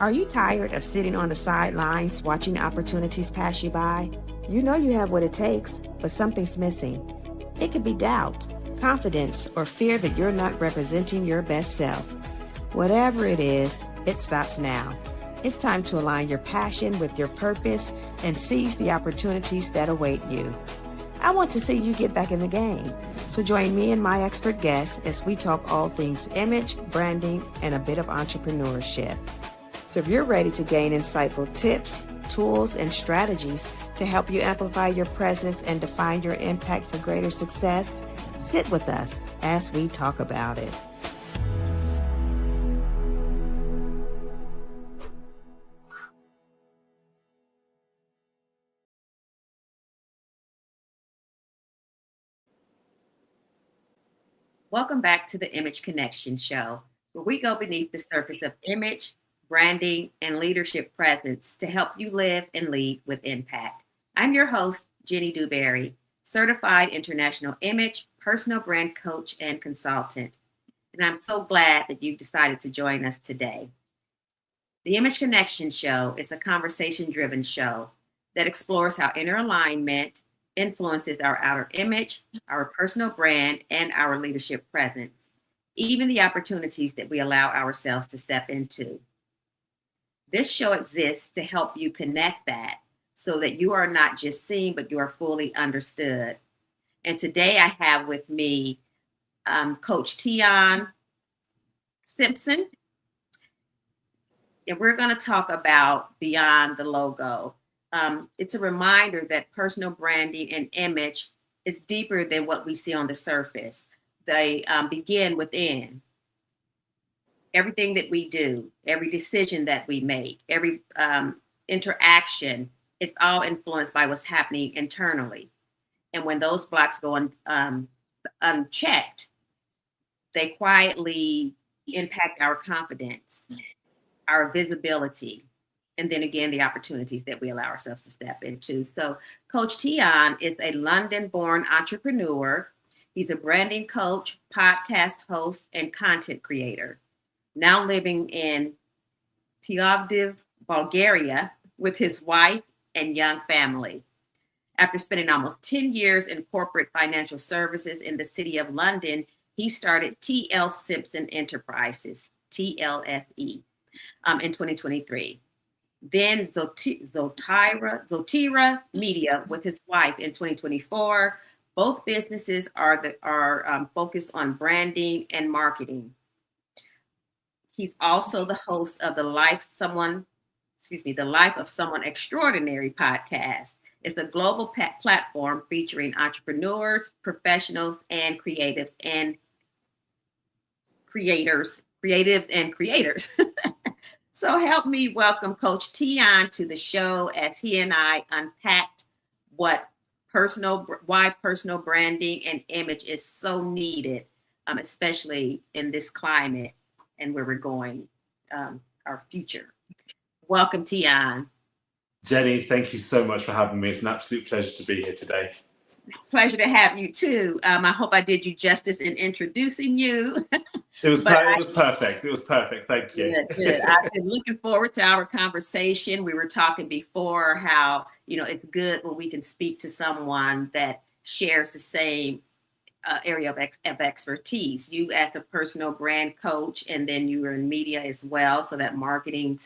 Are you tired of sitting on the sidelines watching opportunities pass you by? You know you have what it takes, but something's missing. It could be doubt, confidence, or fear that you're not representing your best self. Whatever it is, it stops now. It's time to align your passion with your purpose and seize the opportunities that await you. I want to see you get back in the game. So join me and my expert guests as we talk all things image, branding, and a bit of entrepreneurship. So if you're ready to gain insightful tips, tools, and strategies to help you amplify your presence and define your impact for greater success, sit with us as we talk about it. Welcome back to the Image Connection Show, where we go beneath the surface of image, branding, and leadership presence to help you live and lead with impact. I'm your host, Jenny Dewberry, certified international image, personal brand coach, and consultant. And I'm so glad that you've decided to join us today. The Image Connection Show is a conversation-driven show that explores how inner alignment influences our outer image, our personal brand, and our leadership presence, even the opportunities that we allow ourselves to step into. This show exists to help you connect that so that you are not just seen, but you are fully understood. And today I have with me Coach Tiyon Simpson, and we're going to talk about Beyond the Logo. It's a reminder that personal branding and image is deeper than what we see on the surface. They begin within. Everything that we do, every decision that we make, every interaction, it's all influenced by what's happening internally. And when those blocks go unchecked, they quietly impact our confidence, our visibility, and then again, the opportunities that we allow ourselves to step into. So Coach Tiyon is a London-born entrepreneur. He's a branding coach, podcast host, and content creator. Now living in Plovdiv, Bulgaria, with his wife and young family. After spending almost 10 years in corporate financial services in the city of London, he started TL Simpson Enterprises, TLSE, in 2023. Then Zotira Media with his wife in 2024. Both businesses are focused on branding and marketing. He's also the host of the Life of Someone Extraordinary podcast. It's a global platform featuring entrepreneurs, professionals, and creatives and creators. So help me welcome Coach Tiyon to the show as he and I unpacked why personal branding and image is so needed, especially in this climate and where we're going, our future. Welcome, Tiyon. Jenny, thank you so much for having me. It's an absolute pleasure to be here today. Pleasure to have you too. I hope I did you justice in introducing you. It was perfect. It was perfect. Thank you. Good. I've been looking forward to our conversation. We were talking before how, it's good when we can speak to someone that shares the same area of expertise. You as a personal brand coach, and then you were in media as well. So that marketing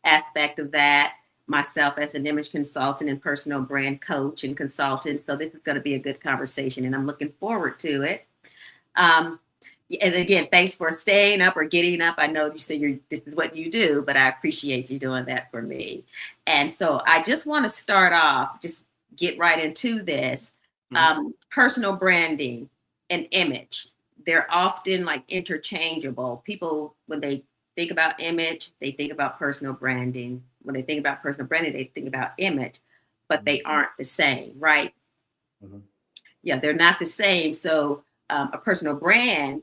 aspect of that. Myself as an image consultant and personal brand coach and consultant. So this is going to be a good conversation, and I'm looking forward to it. And again, thanks for staying up or getting up. I know you said this is what you do, but I appreciate you doing that for me. And so I just want to start off, just get right into this. Personal branding and image, they're often like interchangeable. People, when they think about image, they think about personal branding. When they think about personal branding, they think about image, but they aren't the same, right? Mm-hmm. Yeah, they're not the same. So a personal brand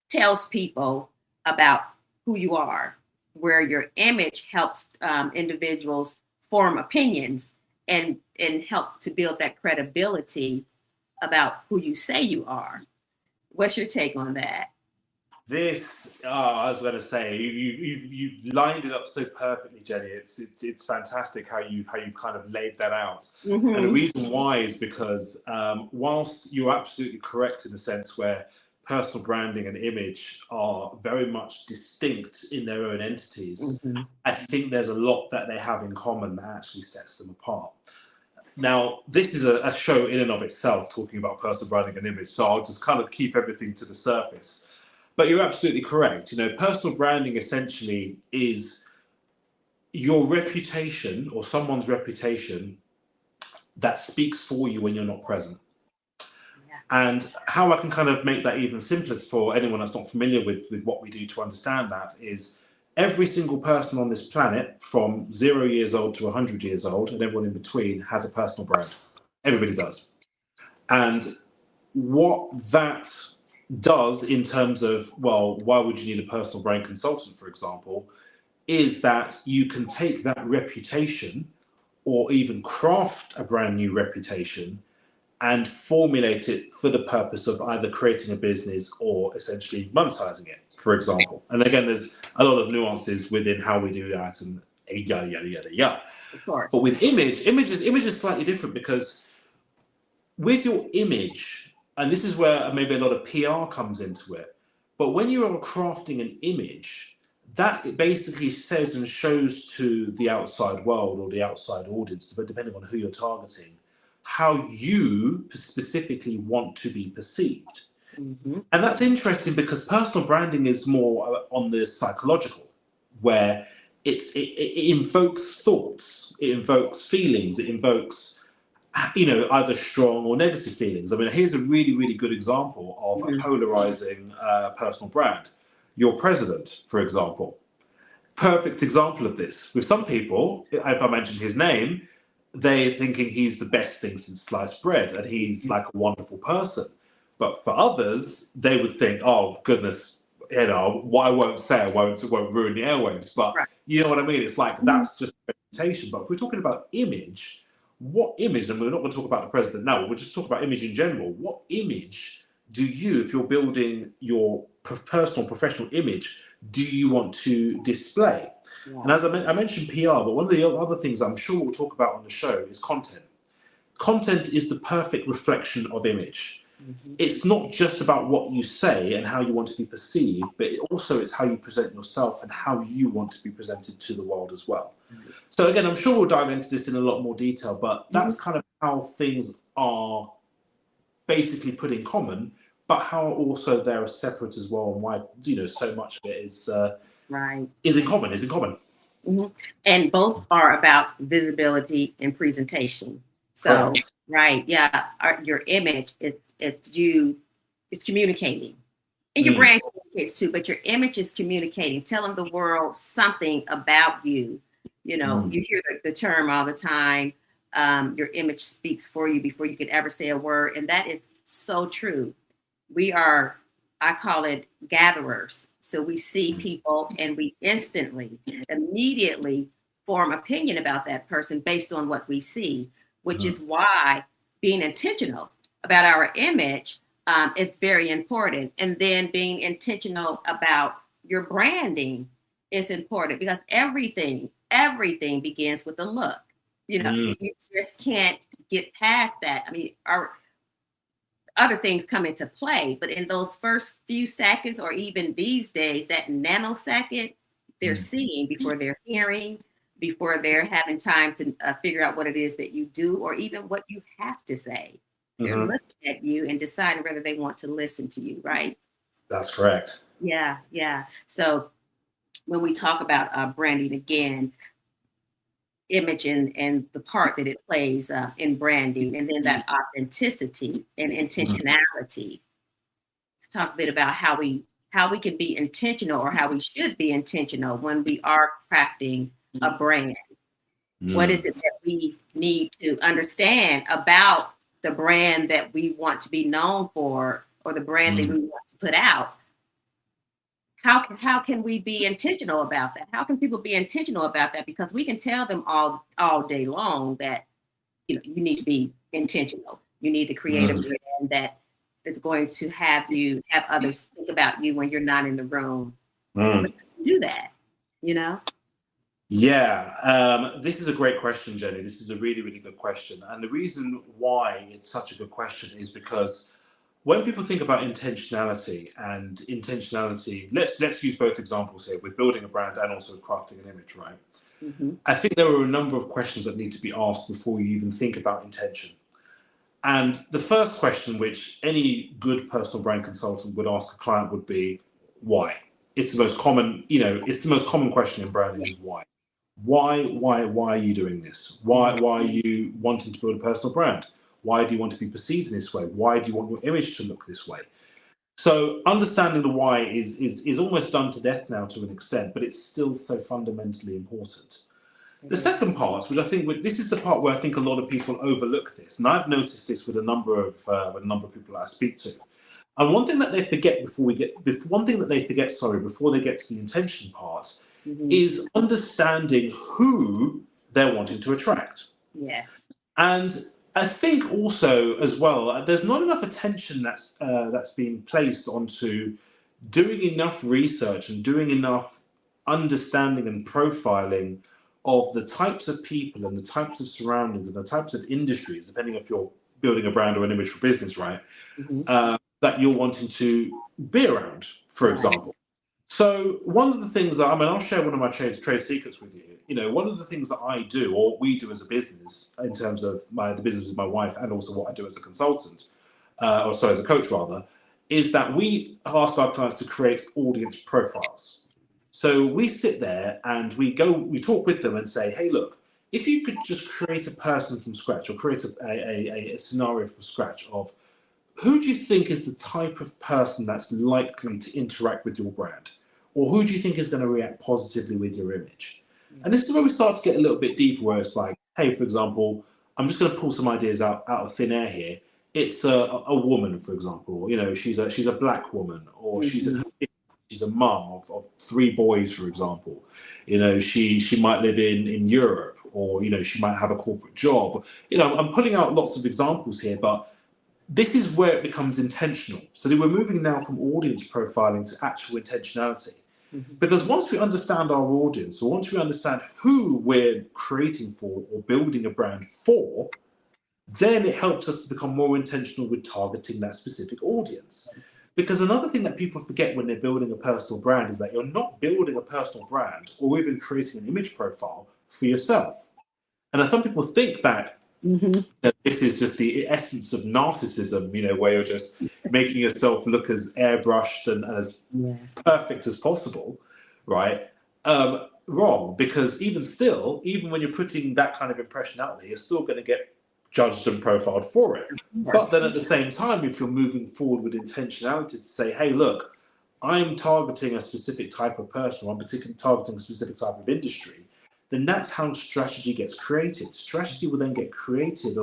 tells people about who you are, where your image helps individuals form opinions and help to build that credibility about who you say you are. What's your take on that? I was going to say, you've lined it up so perfectly, Jenny. It's fantastic how you kind of laid that out. And the reason why is because whilst you're absolutely correct in the sense where personal branding and image are very much distinct in their own entities, I think there's a lot that they have in common that actually sets them apart. Now, this is a show in and of itself talking about personal branding and image, so I'll just kind of keep everything to the surface. But you're absolutely correct. Personal branding essentially is your reputation or someone's reputation that speaks for you when you're not present. Yeah. And how I can kind of make that even simpler for anyone that's not familiar with what we do to understand that is every single person on this planet from 0 years old to 100 years old and everyone in between has a personal brand. Everybody does. And what that does in terms of, well, why would you need a personal brand consultant, for example, is that you can take that reputation or even craft a brand new reputation and formulate it for the purpose of either creating a business or essentially monetizing it, for example. And again, there's a lot of nuances within how we do that and yada, yada, yada, yada. Of course. But with image is slightly different because with your image, and this is where maybe a lot of PR comes into it. But when you are crafting an image, that basically says and shows to the outside world or the outside audience, but depending on who you're targeting, how you specifically want to be perceived. And that's interesting because personal branding is more on the psychological, where it invokes thoughts, it invokes feelings, it invokes either strong or negative feelings. I mean, here's a really, really good example of a polarizing personal brand. Your president, for example. Perfect example of this. With some people, if I mentioned his name, they're thinking he's the best thing since sliced bread and he's like a wonderful person. But for others, they would think, oh, goodness, what I won't say, I won't ruin the airwaves. But you know what I mean? It's like, that's just reputation. But if we're talking about image, what image, and we're not going to talk about the president now, we'll just talk about image in general. What image do you, if you're building your personal, professional image, do you want to display? Yeah. And as I mentioned PR, but one of the other things I'm sure we'll talk about on the show is content. Content is the perfect reflection of image. It's not just about what you say and how you want to be perceived, but it also is how you present yourself and how you want to be presented to the world as well. So again, I'm sure we'll dive into this in a lot more detail, but that's kind of how things are basically put in common, but how also they're separate as well, and why so much of it is in common. And both are about visibility and presentation. So your image it's communicating, and your brand communicates too, but your image is communicating, telling the world something about you. You hear the term all the time, your image speaks for you before you could ever say a word. And that is so true. We are, I call it gatherers. So we see people and we immediately form opinion about that person based on what we see, which is why being intentional about our image is very important. And then being intentional about your branding is important, because everything begins with a look. You just can't get past that. I mean, our other things come into play, but in those first few seconds, or even these days, that nanosecond, they're seeing before they're hearing, before they're having time to figure out what it is that you do, or even what you have to say. They're looking at you and deciding whether they want to listen to you, right? That's correct. Yeah. So when we talk about branding again, image and the part that it plays in branding, and then that authenticity and intentionality. Let's talk a bit about how we can be intentional, or how we should be intentional when we are crafting a brand. What is it that we need to understand about the brand that we want to be known for, or the brand that we want to put out? How can we be intentional about that? How can people be intentional about that? Because we can tell them all day long that you need to be intentional. You need to create a brand is going to have others think about you when you're not in the room. Mm. Do that, you know? Yeah, this is a great question, Jenny. This is a really, really good question. And the reason why it's such a good question is because when people think about intentionality, let's use both examples here with building a brand and also crafting an image, right? Mm-hmm. I think there are a number of questions that need to be asked before you even think about intention. And the first question, which any good personal brand consultant would ask a client, would be why? It's the most common, it's the most common question in branding is why. Why are you doing this? Why are you wanting to build a personal brand? Why do you want to be perceived in this way? Why do you want your image to look this way? So understanding the why is almost done to death now to an extent, but it's still so fundamentally important. The second part, which I think this is the part where I think a lot of people overlook this, and I've noticed this with a number of people that I speak to. And one thing that they forget before they get to the intention part is understanding who they're wanting to attract. Yes. And I think also as well, there's not enough attention that's being placed onto doing enough research and doing enough understanding and profiling of the types of people and the types of surroundings and the types of industries, depending if you're building a brand or an image for business, right? That you're wanting to be around, for example. So one of the things I'll share one of my trade secrets with you. One of the things that I do, or we do as a business, in terms of the business with my wife, and also what I do as a consultant, as a coach rather, is that we ask our clients to create audience profiles. So we sit there and we talk with them and say, hey, look, if you could just create a person from scratch or create a scenario from scratch of who do you think is the type of person that's likely to interact with your brand? Or who do you think is going to react positively with your image? And this is where we start to get a little bit deeper, where it's like, hey, for example, I'm just going to pull some ideas out of thin air here. It's a woman, for example, she's a black woman, or she's a mum of 3 boys, for example. She might live in Europe, or she might have a corporate job. I'm pulling out lots of examples here, but this is where it becomes intentional. So we're moving now from audience profiling to actual intentionality. Because once we understand our audience, or once we understand who we're creating for or building a brand for, then it helps us to become more intentional with targeting that specific audience. Because another thing that people forget when they're building a personal brand is that you're not building a personal brand or even creating an image profile for yourself. And some people think that this is just the essence of narcissism, where you're just making yourself look as airbrushed and as perfect as possible, right? Wrong, because even when you're putting that kind of impression out there, you're still going to get judged and profiled for it. But then at the same time, if you're moving forward with intentionality to say, hey, look, I'm targeting a specific type of person, or I'm targeting a specific type of industry, then that's how strategy gets created. Strategy will then get created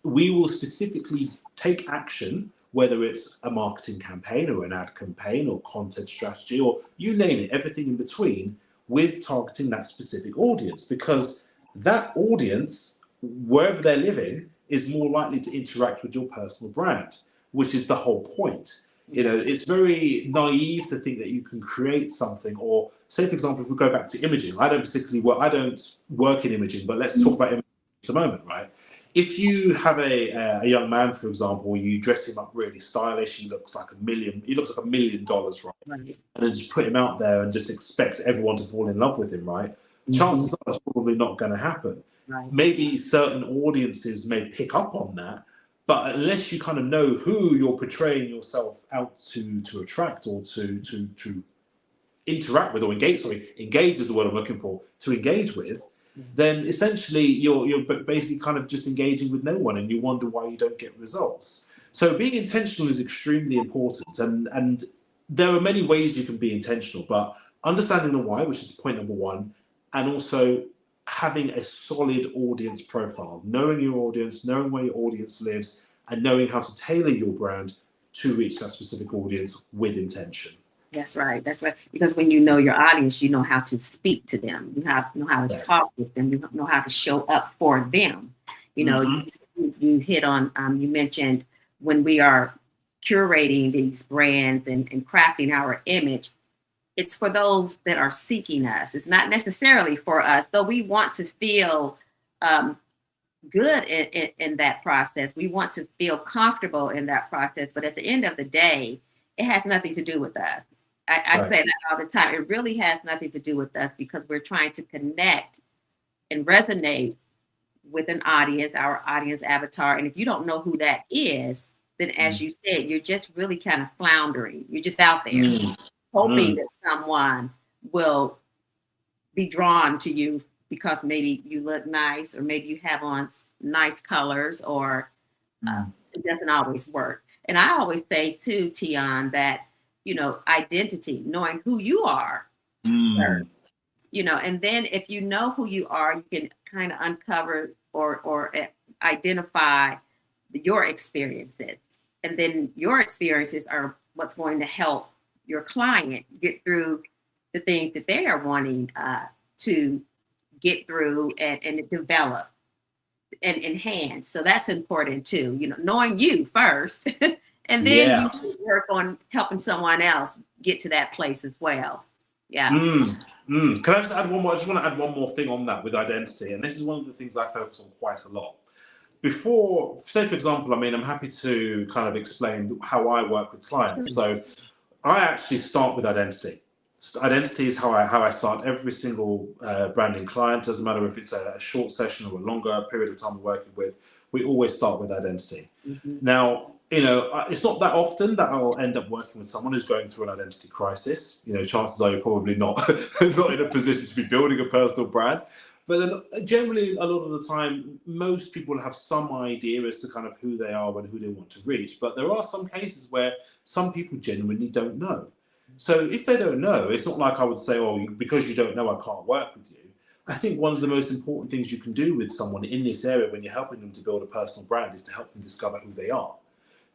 we will specifically take action, whether it's a marketing campaign or an ad campaign or content strategy, or you name it, everything in between, with targeting that specific audience, because that audience, wherever they're living, is more likely to interact with your personal brand, which is the whole point. It's very naive to think that you can create something, or say, for example, if we go back to imaging, I don't work in imaging, but let's talk about imaging for a moment, right? If you have a young man, for example, you dress him up really stylish, he looks like $1 million, right? And then just put him out there and just expect everyone to fall in love with him, right? Chances are that's probably not going to happen. Maybe certain audiences may pick up on that, but unless you kind of know who you're portraying yourself out to attract, or to interact with, or engage is the word I'm looking for, to engage with, then essentially you're basically kind of just engaging with no one, and you wonder why you don't get results. So being intentional is extremely important, and there are many ways you can be intentional, but understanding the why, which is point number 1, and also having a solid audience profile, knowing your audience, knowing where your audience lives, and knowing how to tailor your brand to reach that specific audience with intention. That's right. Because when you know your audience, you know how to speak to them. You know how to talk with them. You know how to show up for them. You hit on, you mentioned when we are curating these brands and crafting our image, it's for those that are seeking us. It's not necessarily for us, though we want to feel good in that process. We want to feel comfortable in that process. But at the end of the day, it has nothing to do with us. I Right. say that all the time. It really has nothing to do with us because we're trying to connect and resonate with an audience, our audience avatar. And if you don't know who that is, then as you said, you're just really kind of floundering. You're just out there hoping that someone will be drawn to you because maybe you look nice or maybe you have on nice colors, or it doesn't always work. And I always say too, Tiyon, that, identity, knowing who you are first, and then if you know who you are, you can kind of uncover or identify your experiences. And then your experiences are what's going to help your client get through the things that they are wanting to get through and develop and enhance. So that's important too, knowing you first, and then you can work on helping someone else get to that place as well. Yeah. Can I just add one more? I just want to add one more thing on that with identity. And this is one of the things I focus on quite a lot. Before, say for example, I'm happy to kind of explain how I work with clients. So I actually start with identity. Identity is how I start every single branding client. Doesn't matter if it's a short session or a longer period of time we're working with. We always start with identity. Now, it's not that often that I'll end up working with someone who's going through an identity crisis. Chances are you're probably not not in a position to be building a personal brand. But then generally, a lot of the time, most people have some idea as to kind of who they are and who they want to reach. But there are some cases where some people genuinely don't know. So if they don't know, it's not like I would say, oh, because you don't know, I can't work with you. I think one of the most important things you can do with someone in this area when you're helping them to build a personal brand is to help them discover who they are,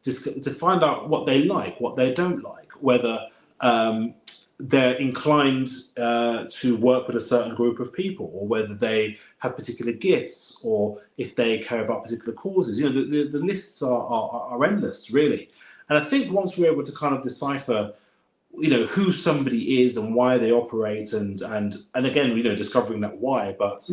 to find out what they like, what they don't like, whether they're inclined to work with a certain group of people, or whether they have particular gifts, or if they care about particular causes. The lists are endless, really. And I think once we're able to kind of decipher who somebody is and why they operate, and again, discovering that why, but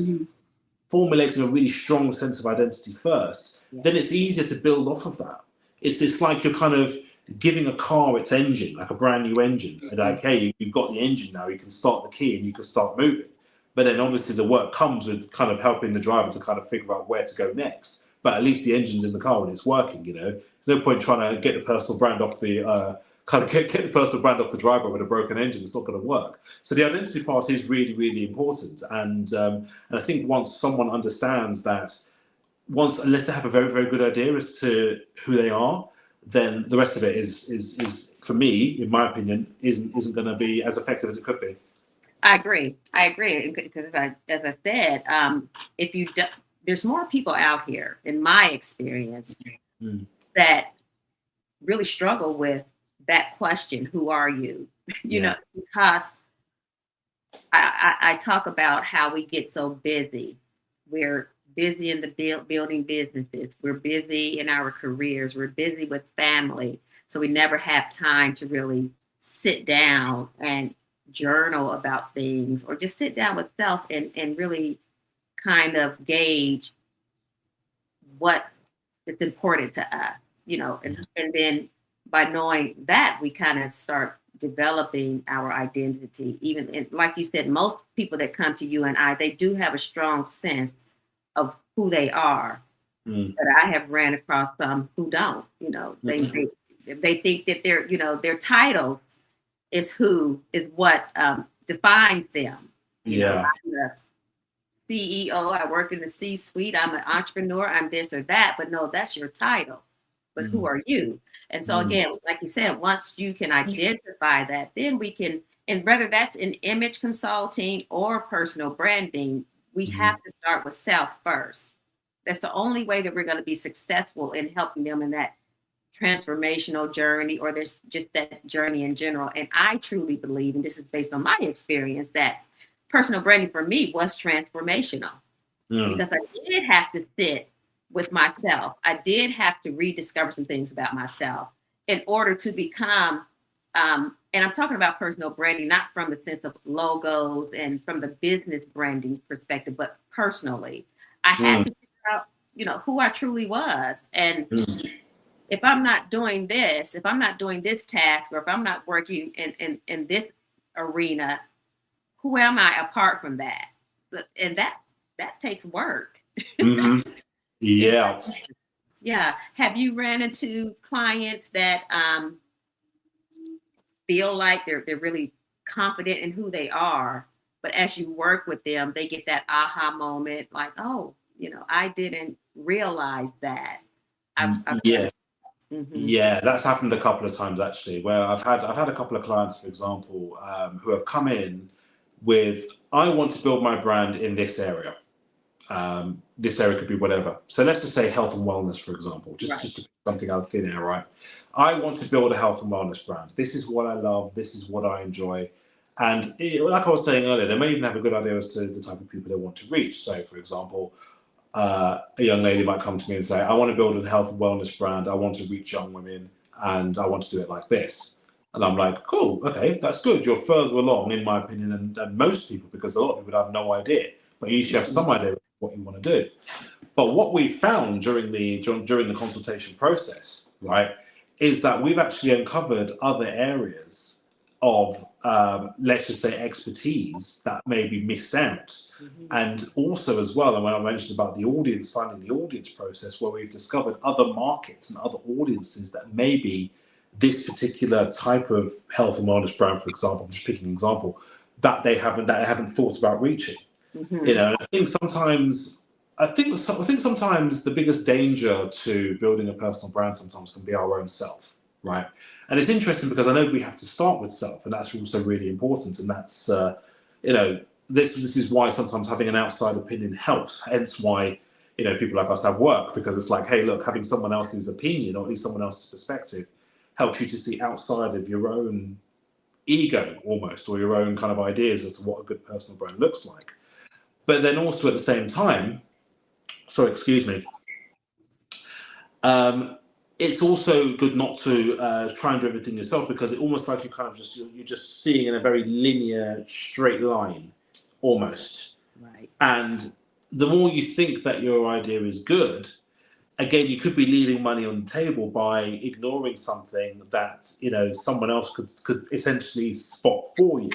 formulating a really strong sense of identity first, then it's easier to build off of that. It's like you're kind of giving a car its engine, like a brand new engine. And like, hey, you've got the engine now, you can start the key and you can start moving. But then obviously the work comes with kind of helping the driver to kind of figure out where to go next. But at least the engine's in the car and it's working, There's no point trying to get the personal brand off the get the personal brand off the driver with a broken engine. It's not going to work. So the identity part is really, really important. And I think once someone understands that, unless they have a very, very good idea as to who they are, then the rest of it is for me, in my opinion, isn't going to be as effective as it could be. I agree because as I said, if you there's more people out here, in my experience, that really struggle with that question, who are you? Because I talk about how we get so busy. We're busy in the building businesses. We're busy in our careers. We're busy with family. So we never have time to really sit down and journal about things, or just sit down with self and really kind of gauge what is important to us, and then by knowing that, we kind of start developing our identity. Even like you said, most people that come to you and I, they do have a strong sense of who they are. But I have ran across some who don't. They think that their titles is what defines them. I'm the CEO. I work in the C-suite. I'm an entrepreneur. I'm this or that. But no, that's your title. But who are you? And so again, like you said, once you can identify that, then we can, and whether that's in image consulting or personal branding, we have to start with self first. That's the only way that we're going to be successful in helping them in that transformational journey, or there's just that journey in general. And I truly believe, and this is based on my experience, that personal branding for me was transformational because I did have to sit with myself. I did have to rediscover some things about myself in order to become, and I'm talking about personal branding, not from the sense of logos and from the business branding perspective, but personally, I had to figure out, who I truly was. And if I'm not doing this, if I'm not doing this task, or if I'm not working in this arena, who am I apart from that? And that takes work. Yeah. Yeah. Have you ran into clients that feel like they're really confident in who they are, but as you work with them, they get that aha moment, like, oh, I didn't realize that. Yeah, that's happened a couple of times actually, where I've had a couple of clients, for example, who have come in with, I want to build my brand in this area. This area could be whatever. So let's just say health and wellness, for example, just to pick something out of thin air, right? I want to build a health and wellness brand. This is what I love. This is what I enjoy. And like I was saying earlier, they may even have a good idea as to the type of people they want to reach. So, for example, a young lady might come to me and say, I want to build a health and wellness brand. I want to reach young women and I want to do it like this. And I'm like, cool, okay, that's good. You're further along, in my opinion, than most people, because a lot of people have no idea. But you should have some idea of what you want to do. But what we found during the consultation process, right, is that we've actually uncovered other areas of, let's just say, expertise that may be missed out. And also as well, and when I mentioned about the audience, finding the audience process, where we've discovered other markets and other audiences that maybe this particular type of health and wellness brand, for example, I'm just picking an example, that they haven't thought about reaching. I think sometimes the biggest danger to building a personal brand sometimes can be our own self, right? And it's interesting because I know we have to start with self, and that's also really important. And that's this is why sometimes having an outside opinion helps. Hence why people like us have work, because it's like, hey, look, having someone else's opinion, or at least someone else's perspective, helps you to see outside of your own ego almost, or your own kind of ideas as to what a good personal brand looks like. But then also at the same time, it's also good not to try and do everything yourself, because it almost like you're just seeing in a very linear, straight line, almost. Right. And the more you think that your idea is good, again, you could be leaving money on the table by ignoring something that someone else could essentially spot for you.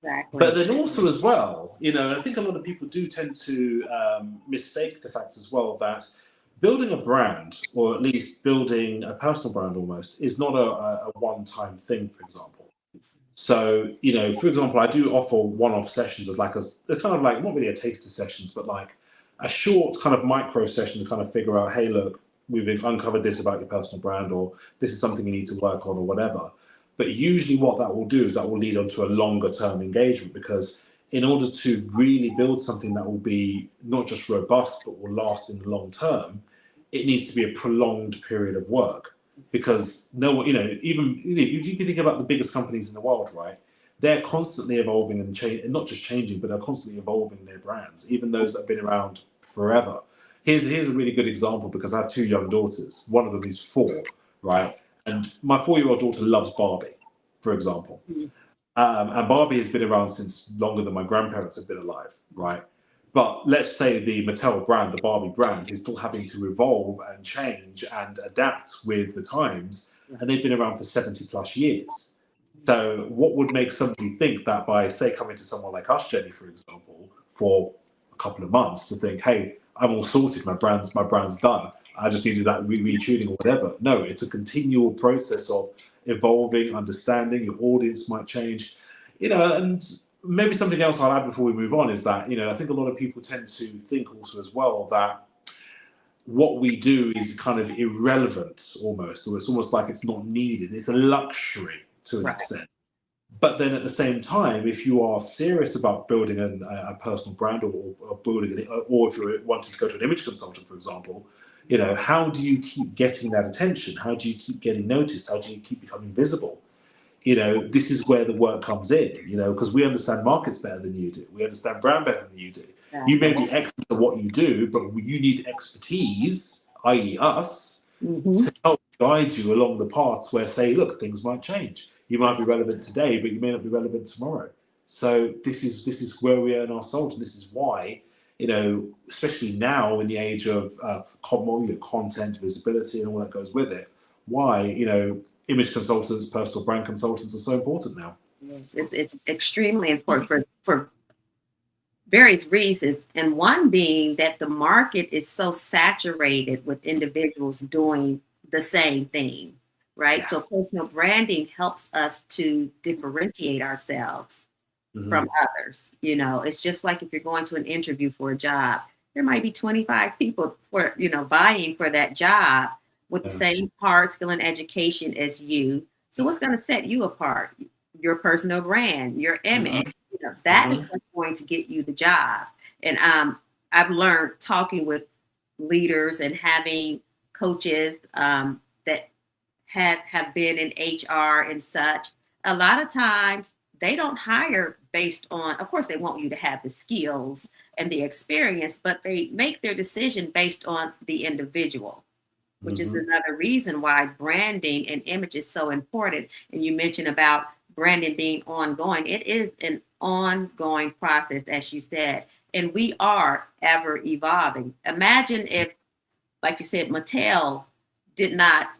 Exactly. But then also as well, I think a lot of people do tend to mistake the fact as well that building a brand, or at least building a personal brand almost, is not a one-time thing, for example. So, for example, I do offer one-off sessions as like a kind of like, not really a taster sessions, but like a short kind of micro session to kind of figure out, hey, look, we've uncovered this about your personal brand, or this is something you need to work on, or whatever. But usually what that will do is that will lead on to a longer term engagement, because in order to really build something that will be not just robust, but will last in the long term, it needs to be a prolonged period of work. Because even if you think about the biggest companies in the world, right, they're constantly evolving and not just changing, but they're constantly evolving their brands, even those that have been around forever. Here's a really good example, because I have two young daughters. One of them is 4, right? And my 4-year-old daughter loves Barbie, for example. And Barbie has been around since longer than my grandparents have been alive, right? But let's say the Mattel brand, the Barbie brand, is still having to evolve and change and adapt with the times. And they've been around for 70 plus years. So what would make somebody think that by, say, coming to someone like us, Jenny, for example, for a couple of months, to think, hey, I'm all sorted, my brand's done, I just needed that retuning or whatever. No, it's a continual process of evolving, understanding. Your audience might change, and maybe something else I'll add before we move on is that, I think a lot of people tend to think also as well that what we do is kind of irrelevant almost, or it's almost like it's not needed. It's a luxury to an extent. But then at the same time, if you are serious about building a personal brand, or building it, or if you're wanting to go to an image consultant, for example, how do you keep getting that attention? How do you keep getting noticed? How do you keep becoming visible? This is where the work comes in, because we understand markets better than you do. We understand brand better than you do. Yeah. You may be excellent at what you do, but you need expertise, i.e. us, to help guide you along the paths where, say, look, things might change. You might be relevant today, but you may not be relevant tomorrow. So this is where we earn our salt, and this is why, especially now in the age of content, visibility, and all that goes with it, why image consultants, personal brand consultants are so important now. Yes, it's extremely important for various reasons, and one being that the market is so saturated with individuals doing the same thing, right? Yeah. So personal branding helps us to differentiate ourselves from others. It's just like if you're going to an interview for a job, there might be 25 people vying for that job with the same hard skill and education as you. So what's going to set you apart? Your personal brand, your image. That is what's going to get you the job. And I've learned talking with leaders and having coaches that have been in HR and such. A lot of times they don't hire based on, of course, they want you to have the skills and the experience, but they make their decision based on the individual, which is another reason why branding and image is so important. And you mentioned about branding being ongoing. It is an ongoing process, as you said, and we are ever evolving. Imagine if, like you said, Mattel did not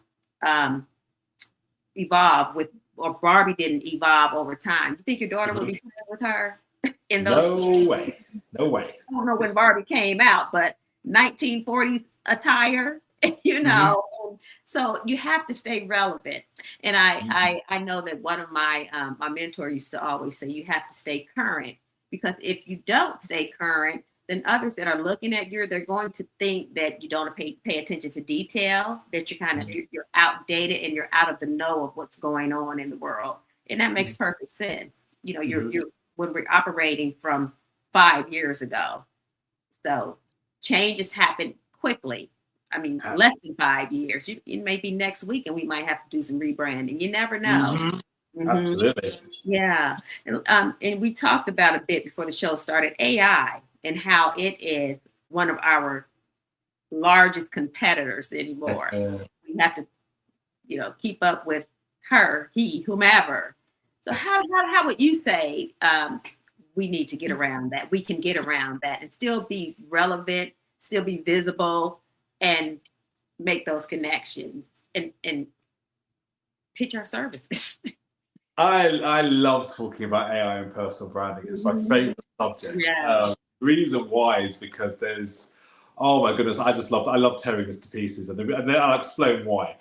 evolve with, or Barbie didn't evolve over time. You think your daughter would be playing with her in those? No way. I don't know when Barbie came out, but 1940s attire, So you have to stay relevant. And I know that one of my mentor used to always say, you have to stay current, because if you don't stay current, then others that are looking at you, they're going to think that you don't pay attention to detail, that you're outdated and you're out of the know of what's going on in the world. And that makes perfect sense. You're when we're operating from 5 years ago. So changes happen quickly. I mean, less than 5 years. It may be next week and we might have to do some rebranding. You never know. Absolutely. Yeah. And we talked about a bit before the show started, AI, and how it is one of our largest competitors anymore. We have to, keep up with her, he, whomever. So how would you say we need to get around that? We can get around that and still be relevant, still be visible, and make those connections and pitch our services. I love talking about AI and personal branding. It's my favorite subject. Yeah. The reason why is because oh my goodness, I love tearing this to pieces, and then I'll explain why.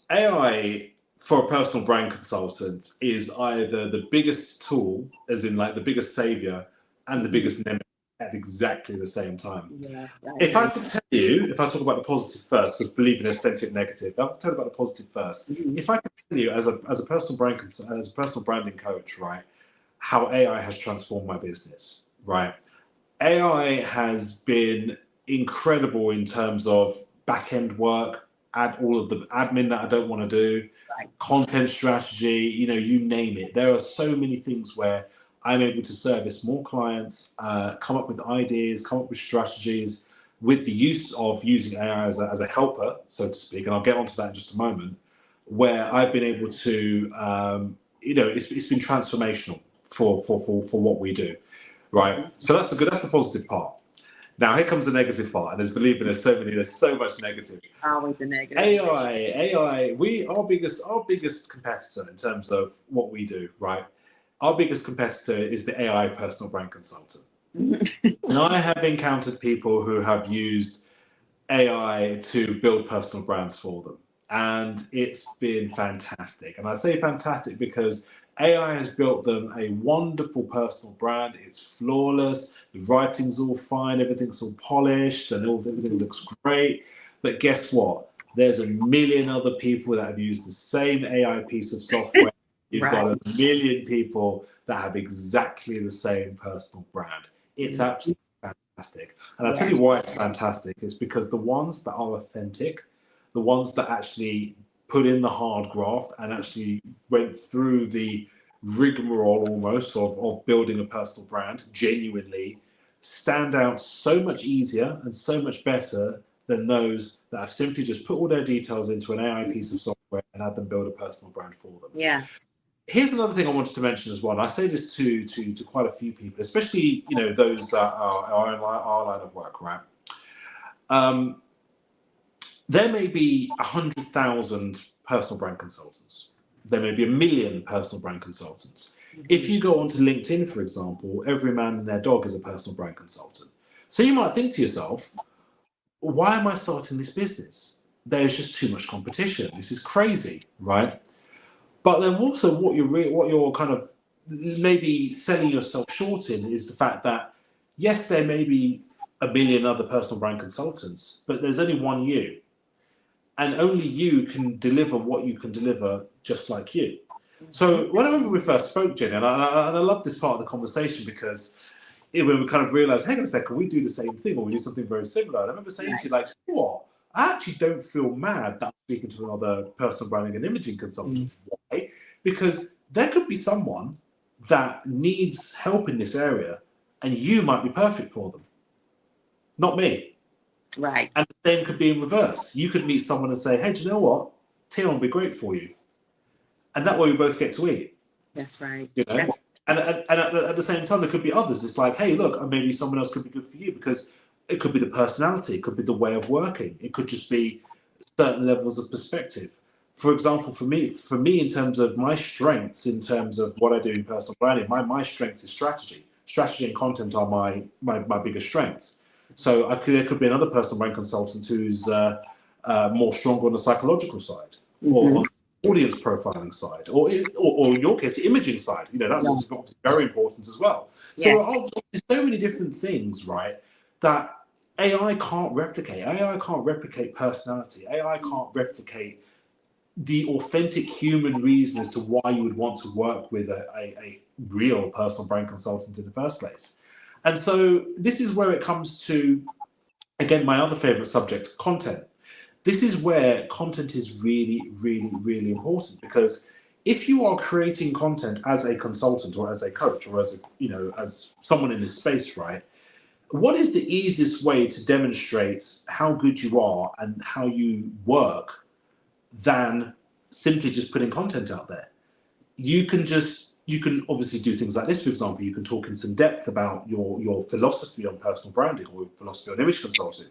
AI for a personal brand consultant is either the biggest tool, as in like the biggest savior, and the biggest nemesis at exactly the same time. Yes, if I could tell you, if I talk about the positive first, because believe me, there's plenty of negative. I'll tell you about the positive first. If I could tell you, as a personal branding coach, right, how AI has transformed my business, right? AI has been incredible in terms of back end work, add all of the admin that I don't want to do, content strategy, you name it. There are so many things where I'm able to service more clients, come up with ideas, come up with strategies with the use of using AI as a helper, so to speak. And I'll get onto that in just a moment, where I've been able to, it's been transformational for what we do, right? So that's the positive part. Now here comes the negative part, and there's so much negative. Always a negative. AI, our biggest competitor in terms of what we do, right? Our biggest competitor is the AI personal brand consultant. And I have encountered people who have used AI to build personal brands for them. And it's been fantastic. And I say fantastic because AI has built them a wonderful personal brand. It's flawless. The writing's all fine. Everything's all polished and everything looks great. But guess what? There's a million other people that have used the same AI piece of software. You've got a million people that have exactly the same personal brand. It's absolutely fantastic. And I'll tell you why it's fantastic. It's because the ones that are authentic, the ones that actually put in the hard graft and actually went through the rigmarole almost of building a personal brand genuinely, stand out so much easier and so much better than those that have simply just put all their details into an AI piece of software and had them build a personal brand for them. Yeah. Here's another thing I wanted to mention as well. I say this to quite a few people, especially those that are in our line of work, right? There may be 100,000 personal brand consultants. There may be 1 million personal brand consultants. If you go onto LinkedIn, for example, every man and their dog is a personal brand consultant. So you might think to yourself, why am I starting this business? There's just too much competition. This is crazy, right? But then also what you're kind of maybe selling yourself short in is the fact that, yes, there may be 1 million other personal brand consultants, but there's only one you. And only you can deliver what you can deliver just like you. So whenever we first spoke, Jenny, and I love this part of the conversation because when we kind of realized, hang on a second, we do the same thing or we do something very similar. And I remember saying to you, like, what? I actually don't feel mad that I'm speaking to another personal branding and imaging consultant. Why? Because there could be someone that needs help in this area and you might be perfect for them, not me. Right. And the same could be in reverse. You could meet someone and say, hey, do you know what? Tiyon will be great for you. And that way we both get to eat. That's right. And at the same time, there could be others. It's like, hey, look, maybe someone else could be good for you because it could be the personality. It could be the way of working. It could just be certain levels of perspective. For example, for me, in terms of my strengths, in terms of what I do in personal branding, my strength is strategy. Strategy and content are my biggest strengths. So there could be another personal brand consultant who's more stronger on the psychological side, or on the audience profiling side, or in your case, the imaging side. That's also very important as well. So there's so many different things, right, that AI can't replicate. AI can't replicate personality. AI can't replicate the authentic human reason as to why you would want to work with a real personal brand consultant in the first place. And so this is where it comes to, again, my other favorite subject, content. This is where content is really, really, really important, because if you are creating content as a consultant or as a coach or as someone in this space, right, what is the easiest way to demonstrate how good you are and how you work than simply just putting content out there? You can obviously do things like this. For example, you can talk in some depth about your philosophy on personal branding or philosophy on image consulting,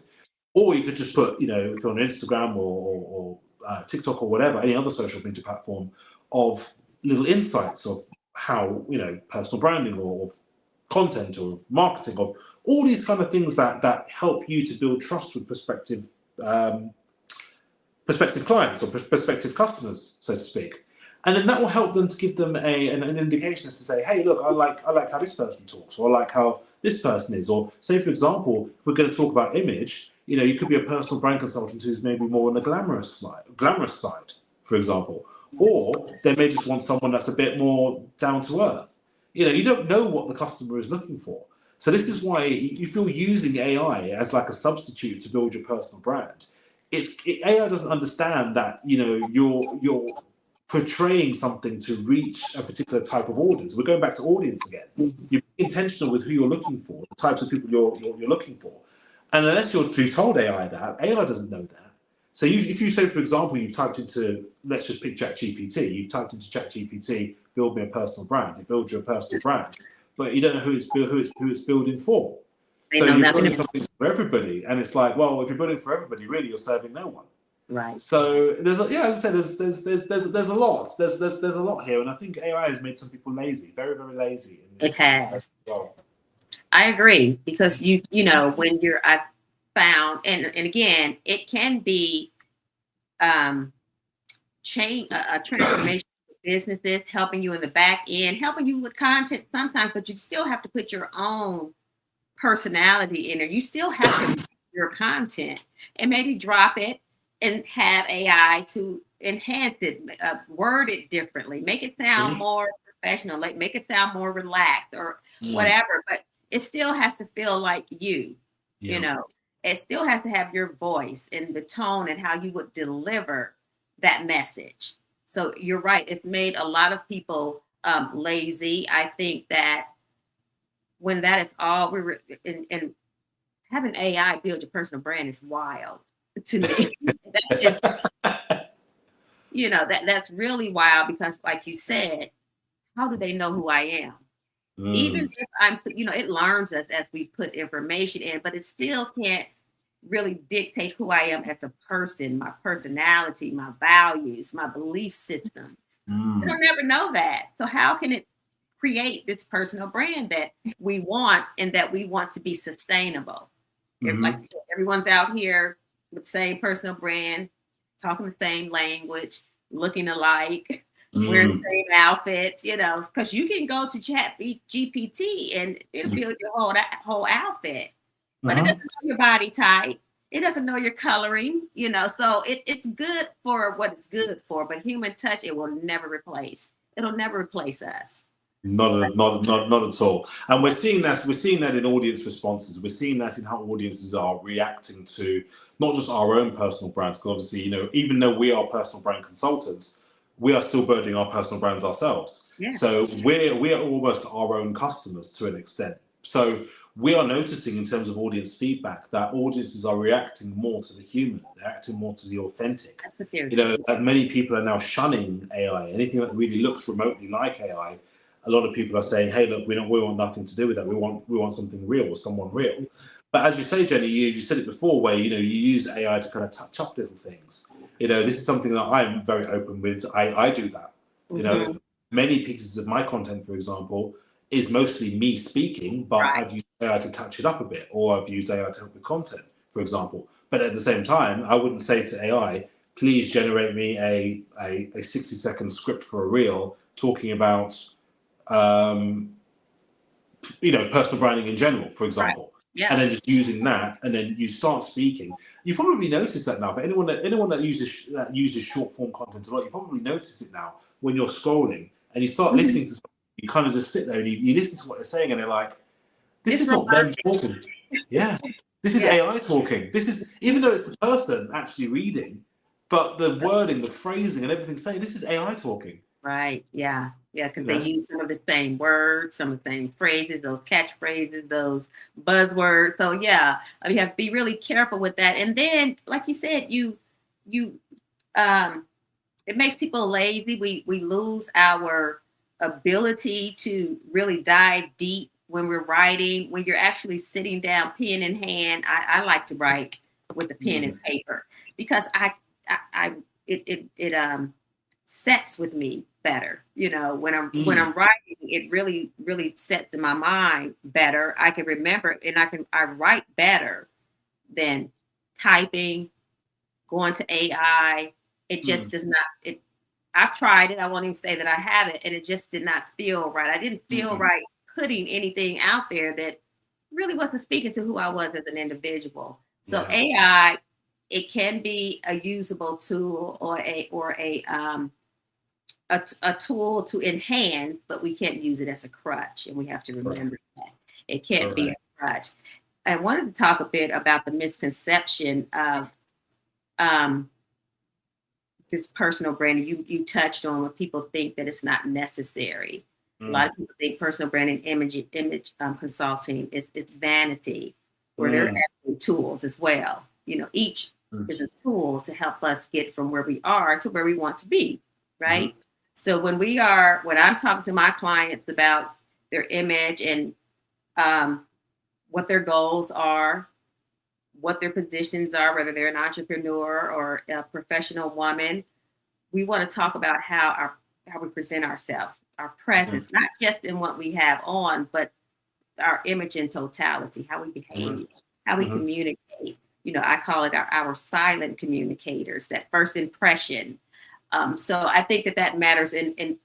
or you could just put, if you're on Instagram or TikTok or whatever, any other social media platform, of little insights of how, personal branding or content or marketing or all these kind of things that help you to build trust with prospective clients or prospective customers, so to speak. And then that will help them to give them an indication as to say, hey, look, I like how this person talks, or I like how this person is. Or say, for example, if we're going to talk about image, you could be a personal brand consultant who's maybe more on the glamorous side, for example. Or they may just want someone that's a bit more down to earth. You don't know what the customer is looking for. So this is why if you're using AI as like a substitute to build your personal brand, AI doesn't understand that, you're portraying something to reach a particular type of audience. We're going back to audience again. You're intentional with who you're looking for, the types of people you're looking for. And unless you've told AI that, AI doesn't know that. So if you say, for example, you've typed into, let's just pick ChatGPT, you've typed into ChatGPT, build me a personal brand, it builds you a personal brand, but you don't know who it's building for. So you're building something for everybody, and it's like, well, if you're building for everybody, really, you're serving no one. Right. So as I said, there's a lot. There's a lot here, and I think AI has made some people lazy, very, very lazy. It has. I agree, because when I found, and again, it can be change a transformation for businesses, helping you in the back end, helping you with content sometimes, but you still have to put your own personality in there. You still have to your content and maybe drop it and have AI to enhance it, word it differently, make it sound more professional, like make it sound more relaxed or whatever, but it still has to feel like you. It still has to have your voice and the tone and how you would deliver that message. So you're right. It's made a lot of people lazy. I think that when that is all and having AI build your personal brand is wild. to me. That's just, that's really wild because, like you said, how do they know who I am? Even if it learns us as we put information in, but it still can't really dictate who I am as a person, my personality, my values, my belief system. It'll never know that. So how can it create this personal brand that we want and that we want to be sustainable? Like everyone's out here with the same personal brand, talking the same language, looking alike, wearing the same outfits, because you can go to GPT and it'll build your whole outfit, but it doesn't know your body type. It doesn't know your coloring, so it's good for what it's good for, but human touch, it will never replace. It'll never replace us. Not at all. And we're seeing that in audience responses. We're seeing that in how audiences are reacting to not just our own personal brands, because obviously, even though we are personal brand consultants, we are still building our personal brands ourselves. Yeah. So we are almost our own customers to an extent. So we are noticing in terms of audience feedback that audiences are reacting more to the human, they're acting more to the authentic. That many people are now shunning AI. Anything that really looks remotely like AI, a lot of people are saying, "Hey, look, we want nothing to do with that. We want something real or someone real." But as you say, Jenny, you said it before, where you use AI to kind of touch up little things. This is something that I'm very open with. I do that. Many pieces of my content, for example, is mostly me speaking, but I've used AI to touch it up a bit, or I've used AI to help with content, for example. But at the same time, I wouldn't say to AI, "Please generate me a 60-second script for a reel talking about personal branding in general," for example. Yeah. And then just using that, and then you start speaking. You probably notice that now. But anyone that uses short form content a lot, you probably notice it now when you're scrolling and you start listening to something. You kind of just sit there and you listen to what they're saying, and they're like, "This is not them talking." Yeah, this is AI talking. This is, even though it's the person actually reading, but the wording, the phrasing, and everything saying, this is AI talking. Right. Yeah. Yeah. Because they use some of the same words, some of the same phrases, those catchphrases, those buzzwords. So yeah, you have to be really careful with that. And then, like you said, it makes people lazy. We lose our ability to really dive deep when we're writing. When you're actually sitting down, pen in hand. I like to write with the pen and paper because it sets with me better. When I'm writing, it really, really sets in my mind better. I can remember, and I write better than typing, going to AI. It just does not, I've tried it. I won't even say that I haven't, and it just did not feel right. I didn't feel right putting anything out there that really wasn't speaking to who I was as an individual. So AI, it can be a usable tool or a tool to enhance, but we can't use it as a crutch, and we have to remember that it can't be a crutch. I wanted to talk a bit about the misconception of this personal branding. You touched on when people think that it's not necessary. A lot of people think personal branding, image consulting is vanity, where there are actually tools as well. Each is a tool to help us get from where we are to where we want to be, right? So when I'm talking to my clients about their image and what their goals are, what their positions are, whether they're an entrepreneur or a professional woman, we want to talk about how we present ourselves, our presence, not just in what we have on, but our image in totality, how we behave, how we communicate. I call it our silent communicators, that first impression. So I think that matters in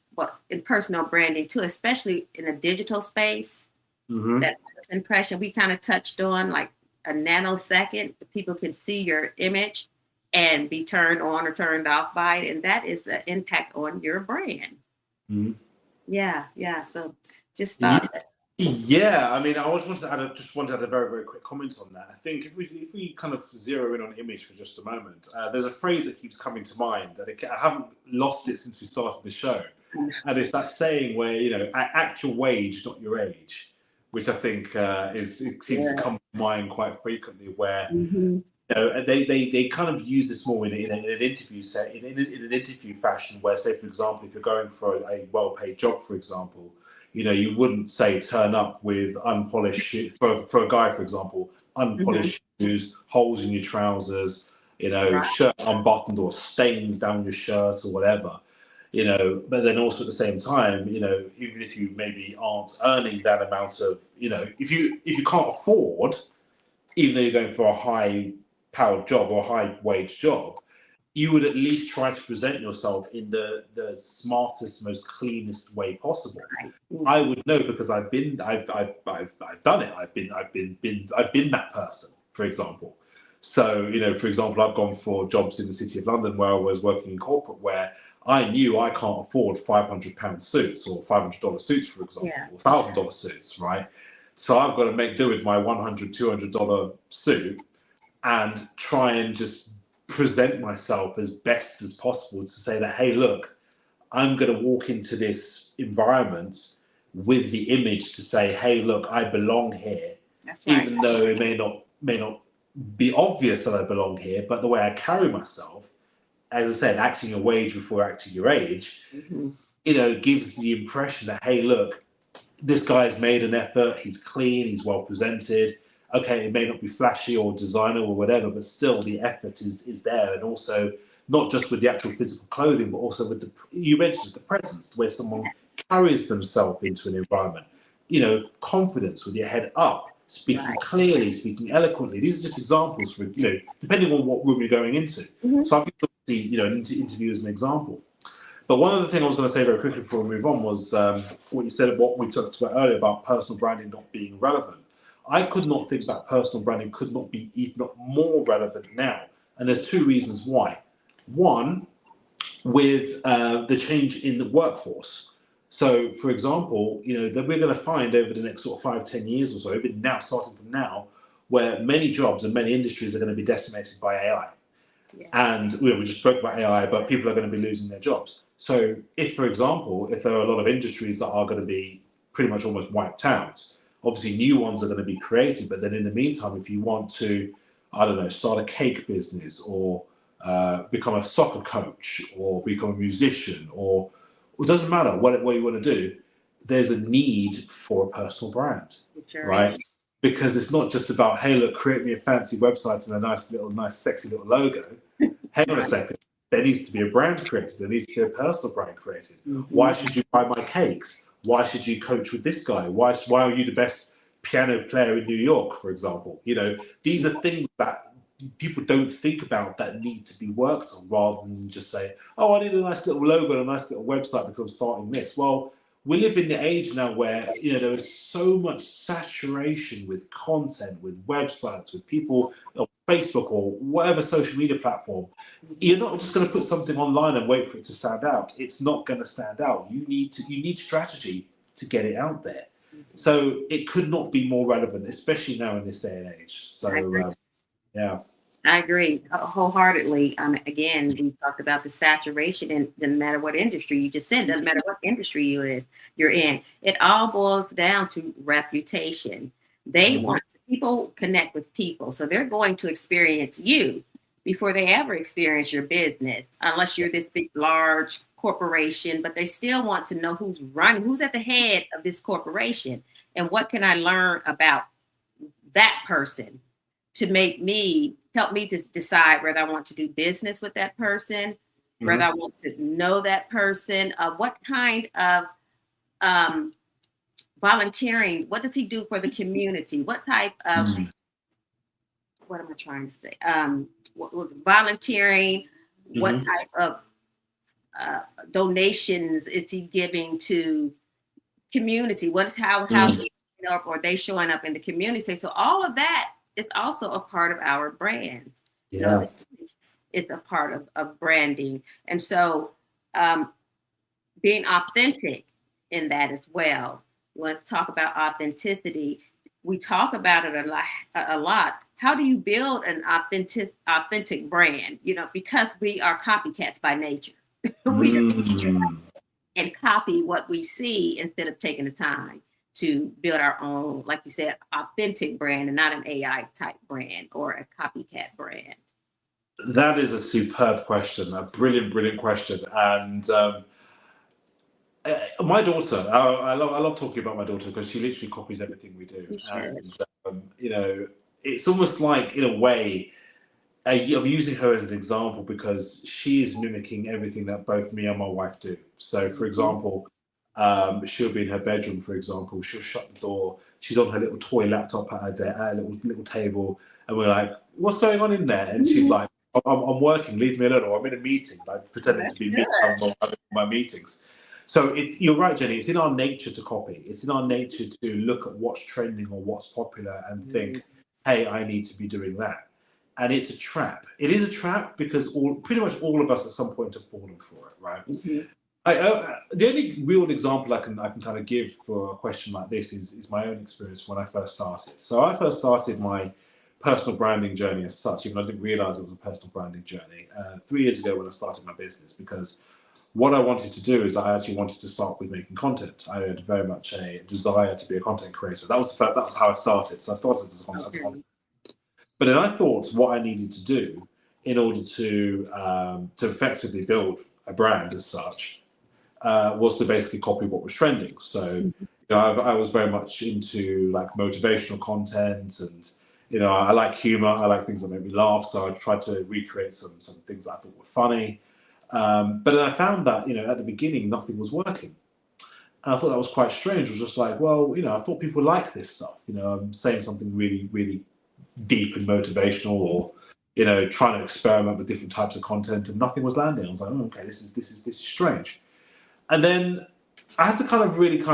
personal branding too, especially in a digital space. That first impression we kind of touched on, like a nanosecond, people can see your image and be turned on or turned off by it, and that is the impact on your brand. Yeah. So just thought that. Yeah, I mean, I just wanted to add a very, very quick comment on that. I think if we kind of zero in on image for just a moment, there's a phrase that keeps coming to mind, and I haven't lost it since we started the show, and it's that saying where act your wage, not your age, which I think it seems to come to mind quite frequently, where And they kind of use this more in an interview set, in an interview fashion, where, say, for example, if you're going for a well-paid job, for example, you wouldn't say turn up with unpolished shoes, for a guy, for example, unpolished shoes, holes in your trousers, Right. shirt unbuttoned or stains down your shirt or whatever. But then also at the same time, even if you maybe aren't earning that amount of, if you can't afford, even though you're going for a high-powered job or a high-wage job, you would at least try to present yourself in the smartest, most cleanest way possible. I would know because I've done it. I've been that person, for example. So, for example, I've gone for jobs in the City of London where I was working in corporate, where I knew I can't afford £500 suits or $500 suits, for example, or $1,000 suits, right? So I've got to make do with my $100, $200 suit and try and just present myself as best as possible to say that, hey, look, I'm going to walk into this environment with the image to say, hey, look, I belong here. That's right. Even though it may not be obvious that I belong here, but the way I carry myself, as I said, acting your wage before acting your age, gives the impression that, hey, look, this guy's made an effort, he's clean, he's well presented. Okay, it may not be flashy or designer or whatever, but still the effort is there. And also, not just with the actual physical clothing, but also with you mentioned the presence, the way someone carries themselves into an environment. Confidence with your head up, speaking clearly, speaking eloquently. These are just examples for, depending on what room you're going into. So I think, an interview as an example. But one other thing I was going to say very quickly before we move on was what you said, what we talked about earlier about personal branding not being relevant. I could not think that personal branding could not be even more relevant now. And there's two reasons why. One, with the change in the workforce. So, for example, that we're going to find over the next sort of 5-10 years or so, even now, starting from now, where many jobs and many industries are going to be decimated by AI. And we just spoke about AI, but people are going to be losing their jobs. So if, for example, if there are a lot of industries that are going to be pretty much almost wiped out, obviously new ones are going to be created. But then in the meantime, if you want to, I don't know, start a cake business or become a soccer coach or become a musician, or it doesn't matter what you want to do, there's a need for a personal brand, right? Because it's not just about, hey, look, create me a fancy website and a nice, sexy little logo. Hang on a second. There needs to be a brand created. There needs to be a personal brand created. Why should you buy my cakes? Why should you coach with this guy? Why are you the best piano player in New York, for example? These are things that people don't think about that need to be worked on, rather than just say, oh, I need a nice little logo and a nice little website because I'm starting this. Well, we live in the age now where there is so much saturation with content, with websites, with people on Facebook or whatever social media platform. You're not just going to put something online and wait for it to stand out. It's not going to stand out. You need strategy to get it out there. So it could not be more relevant, especially now in this day and age. So I agree wholeheartedly. Again, we talked about the saturation, and no matter what industry you just said, doesn't matter what industry you're in, it all boils down to reputation. They want people connect with people, so they're going to experience you before they ever experience your business, unless you're this big, large corporation. But they still want to know who's running, who's at the head of this corporation, and what can I learn about that person to help me to decide whether I want to do business with that person, whether I want to know that person, what kind of volunteering, what does he do for the community? What type of, what am I trying to say? What was volunteering? What type of donations is he giving to community? How are they showing up in the community? So all of that is also a part of our brand. It's a part of branding. And so being authentic in that as well. You want to talk about authenticity. We talk about it a lot. How do you build an authentic brand? Because we are copycats by nature. We just and copy what we see instead of taking the time to build our own, like you said, authentic brand and not an AI type brand or a copycat brand? That is a superb question, a brilliant, brilliant question. And my daughter, I love talking about my daughter because she literally copies everything we do. Yes. And, it's almost like, in a way, I'm using her as an example because she is mimicking everything that both me and my wife do. So, for example, she'll be in her bedroom, for example, she'll shut the door, she's on her little toy laptop at her little table, and we're like, what's going on in there? And she's like, I'm working, leave me alone, or I'm in a meeting, like pretending to be me having my meetings. So you're right, Jenny, it's in our nature to copy. It's in our nature to look at what's trending or what's popular and think, hey, I need to be doing that. And it's a trap. It is a trap because pretty much all of us at some point have fallen for it, right? The only real example I can kind of give for a question like this is my own experience when I first started. So I first started my personal branding journey as such, even though I didn't realize it was a personal branding journey, 3 years ago when I started my business, because what I wanted to do is I actually wanted to start with making content. I had very much a desire to be a content creator. That was how I started. So I started as a content. But then I thought what I needed to do in order to effectively build a brand as such was to basically copy what was trending. So I was very much into like motivational content, and I like humor. I like things that make me laugh. So I tried to recreate some things that I thought were funny. But then I found that at the beginning nothing was working. And I thought that was quite strange. It was just like, well, I thought people like this stuff. I'm saying something really, really deep and motivational, or trying to experiment with different types of content, and nothing was landing. I was like, oh, okay, this is strange. And then I had to kind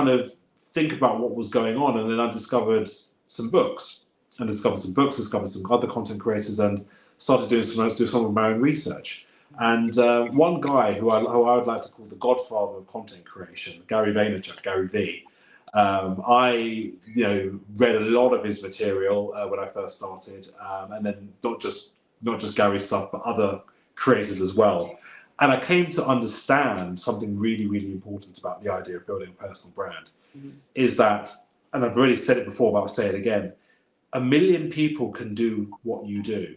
of think about what was going on, and then I discovered some books, discovered some other content creators, and started doing some of my own research. And one guy who I would like to call the godfather of content creation, Gary Vaynerchuk, Gary V. I read a lot of his material when I first started, and then not just Gary's stuff, but other creators as well. And I came to understand something really, really important about the idea of building a personal brand, is that, and I've already said it before, but I'll say it again, 1 million people can do what you do,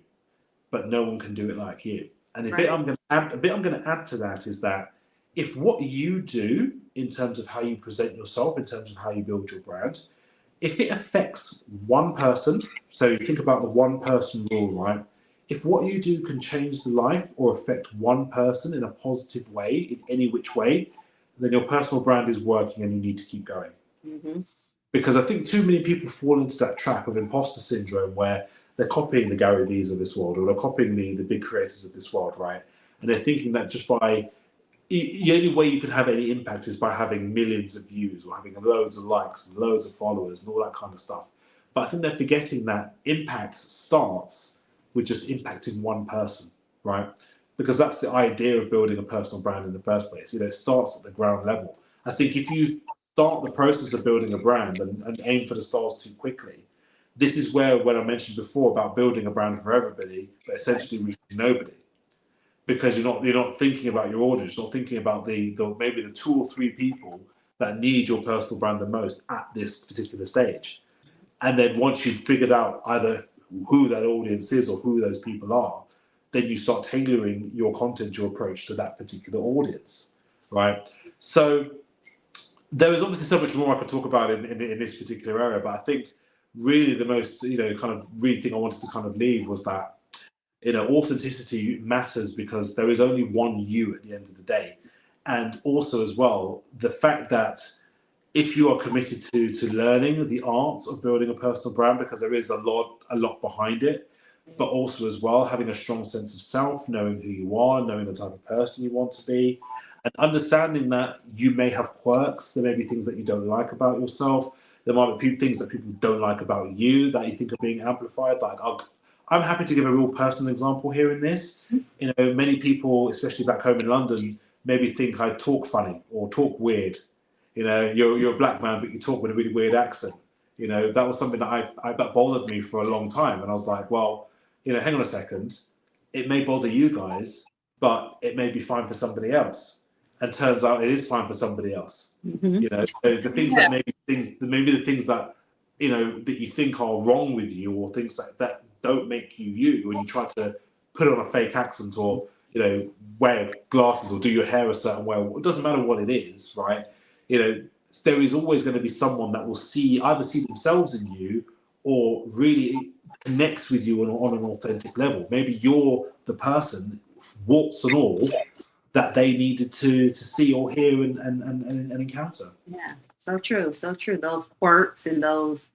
but no one can do it like you. And the bit I'm going to add to that is that if what you do in terms of how you present yourself, in terms of how you build your brand, if it affects one person, so you think about the one person rule, right? If what you do can change the life or affect one person in a positive way, in any which way, then your personal brand is working and you need to keep going. Because I think too many people fall into that trap of imposter syndrome where they're copying the Gary V's of this world, or they're copying the big creators of this world, right? And they're thinking that just by the only way you can have any impact is by having millions of views or having loads of likes and loads of followers and all that kind of stuff. But I think they're forgetting that impact starts with just impacting one person, right? Because that's the idea of building a personal brand in the first place. It starts at the ground level. I think if you start the process of building a brand and aim for the stars too quickly, this is where, when I mentioned before about building a brand for everybody, but essentially reaching nobody. Because you're not thinking about your audience, you're not thinking about the maybe the 2 or 3 people that need your personal brand the most at this particular stage. And then once you've figured out either who that audience is or who those people are, then you start tailoring your content, your approach to that particular audience, right? So there is obviously so much more I could talk about in this particular area, but I think really the most kind of real thing I wanted to kind of leave was that authenticity matters because there is only one you at the end of the day. And also as well, the fact that if you are committed to learning the art of building a personal brand, because there is a lot behind it, but also as well, having a strong sense of self, knowing who you are, knowing the type of person you want to be, and understanding that you may have quirks, there may be things that you don't like about yourself, there might be things that people don't like about you that you think are being amplified. Like I'm happy to give a real personal example here in this. Many people, especially back home in London, maybe think I talk funny or talk weird. You're a black man, but you talk with a really weird accent. That was something that that bothered me for a long time. And I was like, well, hang on a second. It may bother you guys, but it may be fine for somebody else. And turns out it is fine for somebody else. So the things that maybe maybe the things that that you think are wrong with you, or things that don't make you you, when you try to put on a fake accent, or wear glasses, or do your hair a certain way. It doesn't matter what it is, right? There is always going to be someone that will either see themselves in you, or really connects with you on an authentic level. Maybe you're the person, warts and all, that they needed to see or hear and encounter. Yeah, so true, so true. Those quirks and those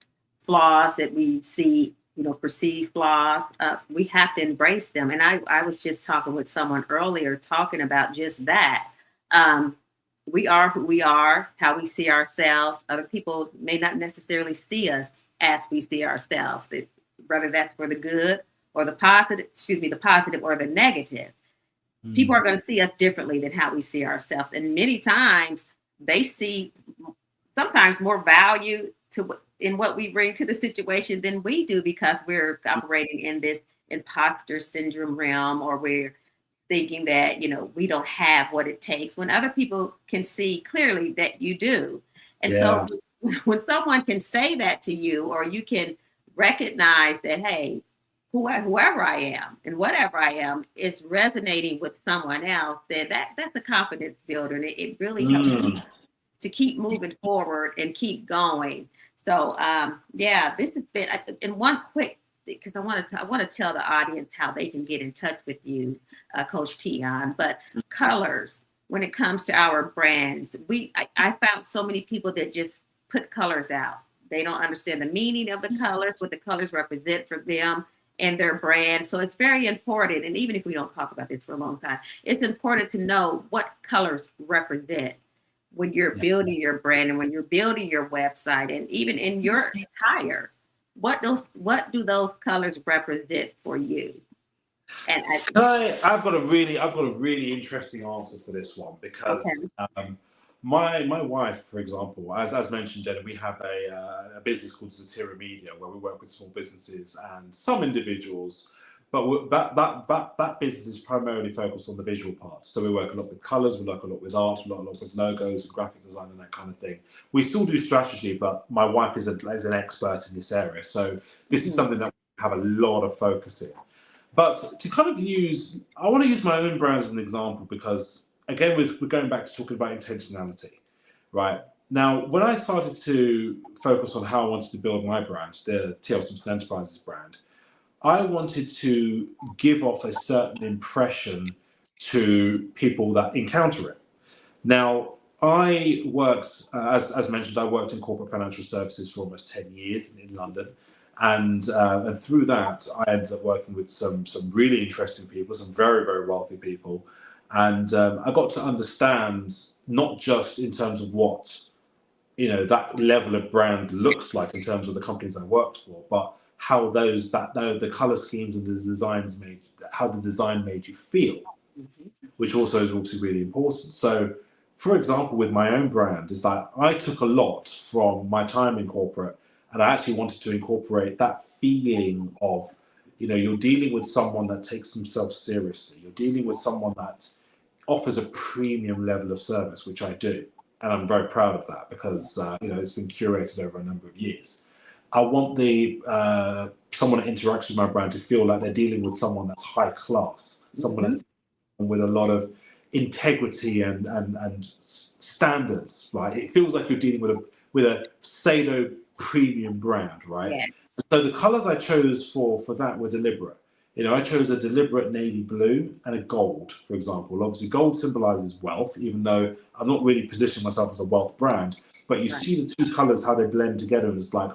flaws that we see, perceived flaws, we have to embrace them. And I was just talking with someone earlier, talking about just that. We are who we are, how we see ourselves. Other people may not necessarily see us as we see ourselves, whether that's for the good or the positive, the positive or the negative. People are going to see us differently than how we see ourselves. And many times they see sometimes more value in what we bring to the situation than we do, because we're operating in this imposter syndrome realm, or we're thinking that, we don't have what it takes, when other people can see clearly that you do. And so when someone can say that to you, or you can recognize that, hey, whoever I am and whatever I am is resonating with someone else, then that's a confidence builder. And it really helps you to keep moving forward and keep going. So this has been, and one quick, because I want to tell the audience how they can get in touch with you, Coach Tiyon. But colors, when it comes to our brands, I found so many people that just put colors out. They don't understand the meaning of the colors, what the colors represent for them and their brand. So it's very important. And even if we don't talk about this for a long time, it's important to know what colors represent when you're building your brand, and when you're building your website, and even in your attire. What do those colors represent for you? And I've got a really interesting answer for this one, because my wife, for example, as mentioned, Jenna, we have a business called Zotira Media, where we work with small businesses and some individuals. But that business is primarily focused on the visual part. So we work a lot with colors, we work a lot with art, we work a lot with logos and graphic design and that kind of thing. We still do strategy, but my wife is an expert in this area. So this is something that we have a lot of focus in. But to kind of I want to use my own brand as an example, because again, we're going back to talking about intentionality, right? Now, when I started to focus on how I wanted to build my brand, the TL Simpson Enterprises brand, I wanted to give off a certain impression to people that encounter it. Now, I worked, as mentioned, I worked in corporate financial services for almost 10 years in London. And through that, I ended up working with some really interesting people, some very, very wealthy people. And I got to understand, not just in terms of what, that level of brand looks like in terms of the companies I worked for, but how the color schemes and the designs how the design made you feel, which also is obviously really important. So, for example, with my own brand, is that I took a lot from my time in corporate, and I actually wanted to incorporate that feeling of, you're dealing with someone that takes themselves seriously. You're dealing with someone that offers a premium level of service, which I do, and I'm very proud of that, because it's been curated over a number of years. I want someone that interacts with my brand to feel like they're dealing with someone that's high class, someone that's with a lot of integrity and standards. Right? It feels like you're dealing with a pseudo premium brand, right? Yeah. So the colors I chose for that were deliberate. I chose a deliberate navy blue and a gold, for example. Obviously, gold symbolizes wealth, even though I'm not really positioning myself as a wealth brand. But you see the two colors, how they blend together, and it's like,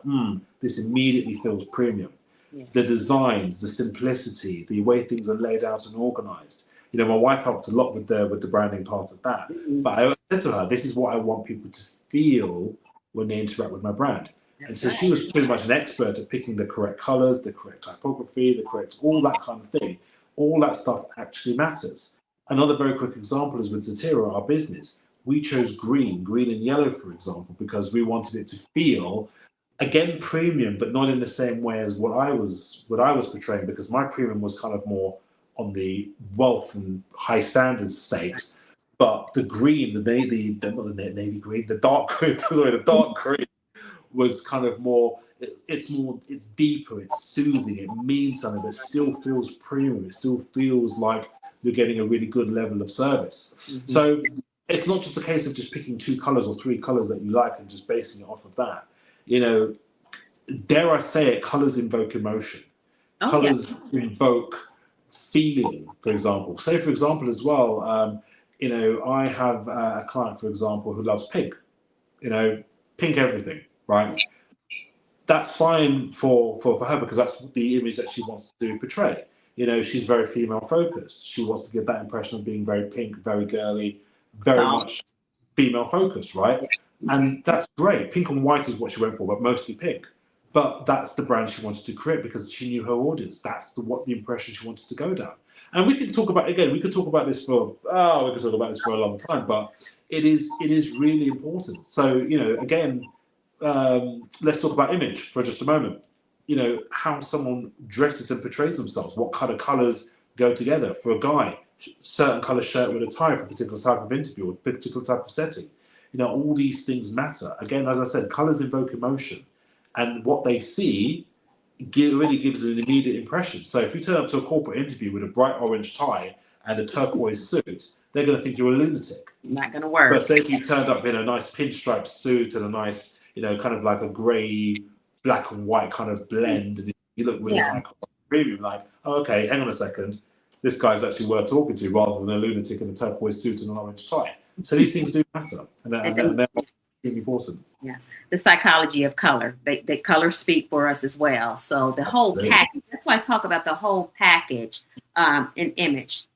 this immediately feels premium. Yeah. The designs, the simplicity, the way things are laid out and organized. My wife helped a lot with the branding part of that. But I said to her, this is what I want people to feel when they interact with my brand. And so she was pretty much an expert at picking the correct colors, the correct typography, the correct, all that kind of thing. All that stuff actually matters. Another very quick example is with Zotira, our business. We chose green and yellow, for example, because we wanted it to feel, again, premium, but not in the same way as what I was portraying, because my premium was kind of more on the wealth and high standards stakes. But the green, the dark green, was kind of more, it's deeper, it's soothing, it means something, but it still feels premium, it still feels like you're getting a really good level of service. So it's not just a case of just picking 2 colors or 3 colors that you like and just basing it off of that. Dare I say it, colors invoke emotion. Colors invoke feeling, for example. Say, for example, as well, I have a client, for example, who loves pink. Pink everything, right? That's fine for her because that's the image that she wants to portray. She's very female focused. She wants to give that impression of being very pink, very girly, very much female focused, right? And that's great. Pink and white is what she went for, but mostly pink. But that's the brand she wanted to create because she knew her audience. That's the impression she wanted to go down. And we could talk about this for a long time, but it is really important. So, again, let's talk about image for just a moment. How someone dresses and portrays themselves, what kind of colors go together. For a guy, certain color shirt with a tie for a particular type of interview or a particular type of setting. All these things matter. Again, as I said, colors invoke emotion, and what they see really gives an immediate impression. So if you turn up to a corporate interview with a bright orange tie and a turquoise suit, they're going to think you're a lunatic. Not going to work. But say if you turned up in a nice pinstripe suit and a nice, kind of like a grey, black and white kind of blend, and you look really high premium, like, oh, okay, hang on a second, this guy's actually worth talking to rather than a lunatic in a turquoise suit and an orange tie. So these things do matter, and they're really important. Yeah, the psychology of color. They colors speak for us as well. So the whole package. That's why I talk about the whole package in image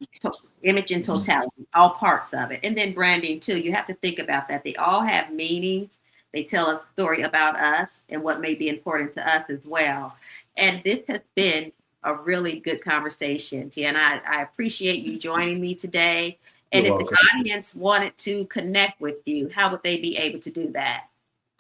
in totality, all parts of it, and then branding too. You have to think about that. They all have meanings. They tell a story about us and what may be important to us as well. And this has been a really good conversation, Tiyon. I appreciate you joining me today. And if the audience wanted to connect with you, how would they be able to do that?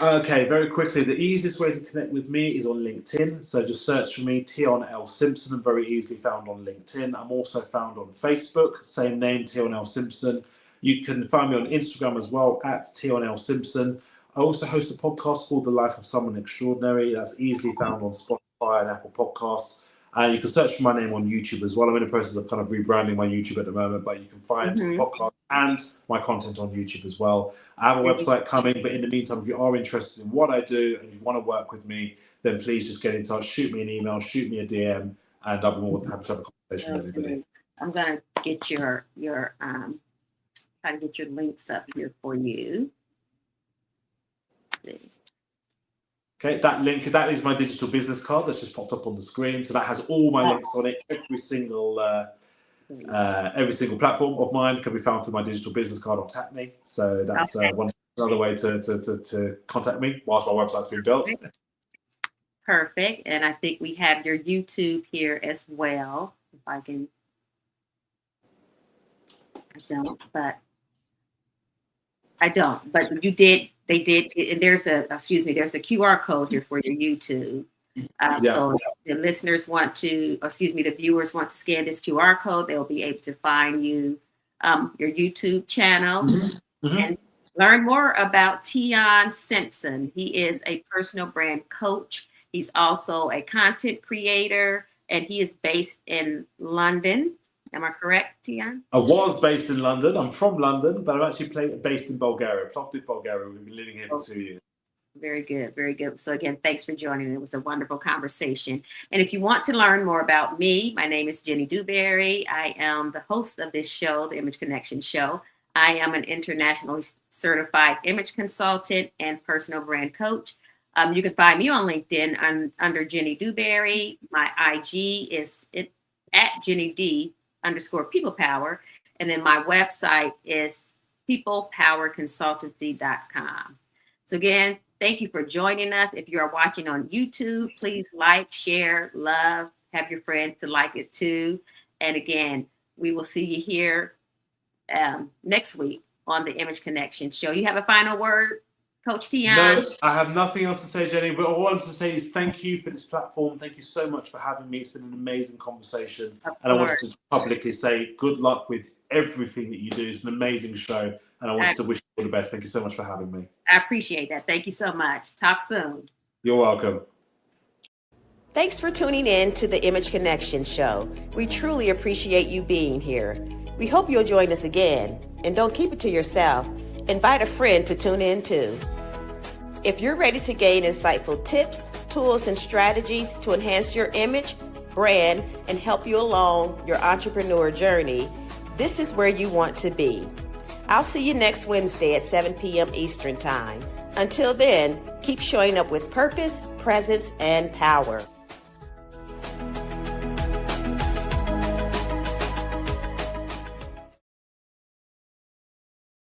Okay, very quickly, the easiest way to connect with me is on LinkedIn. So just search for me, Tiyon L Simpson. I'm very easily found on LinkedIn. I'm also found on Facebook, same name, Tiyon L Simpson. You can find me on Instagram as well, at Tiyon L Simpson. I also host a podcast called The Life of Someone Extraordinary. That's easily found on Spotify and Apple Podcasts. You can search for my name on YouTube as well. I'm in the process of kind of rebranding my YouTube at the moment, but you can find the podcast and my content on YouTube as well. I have a website coming, but in the meantime, if you are interested in what I do and you want to work with me, then please just get in touch, shoot me an email, shoot me a DM, and I'll be more than happy to have a conversation with anybody. I'm going to get your try to get your links up here for you. Let's see. Okay, that is my digital business card that's just popped up on the screen. So that has all my links on it. Every single platform of mine can be found through my digital business card on TapMe. So that's another way to contact me whilst my website's being built. Perfect. And I think we have your YouTube here as well. If I can, I don't, but you did. They did. There's a QR code here for your YouTube. So the listeners the viewers want to scan this QR code, they'll be able to find you, your YouTube channel, and learn more about Tiyon Simpson. He is a personal brand coach. He's also a content creator, and he is based in London. Am I correct, Tiyon? I was based in London. I'm from London, but I'm actually based in Bulgaria, Plovdiv, Bulgaria. We've been living here for 2 years. Very good, very good. So again, thanks for joining. It was a wonderful conversation. And if you want to learn more about me, my name is Jenny Dewberry. I am the host of this show, the Image Connection Show. I am an internationally certified image consultant and personal brand coach. You can find me on LinkedIn under Jenny Dewberry. My IG is at Jenny D_People Power. And then my website is peoplepowerconsultancy.com. So again, thank you for joining us. If you are watching on YouTube, please like, share, love, have your friends to like it too. And again, we will see you here next week on the Image Connection Show. You have a final word, Coach Tiyon? No, I have nothing else to say, Jenny, but all I want to say is thank you for this platform. Thank you so much for having me. It's been an amazing conversation. And I wanted to publicly say good luck with everything that you do. It's an amazing show. And And I wanted to wish you all the best. Thank you so much for having me. I appreciate that. Thank you so much. Talk soon. You're welcome. Thanks for tuning in to the Image Connection Show. We truly appreciate you being here. We hope you'll join us again. And don't keep it to yourself. Invite a friend to tune in too. If you're ready to gain insightful tips, tools, and strategies to enhance your image, brand, and help you along your entrepreneur journey, this is where you want to be. I'll see you next Wednesday at 7 p.m. Eastern Time. Until then, keep showing up with purpose, presence, and power.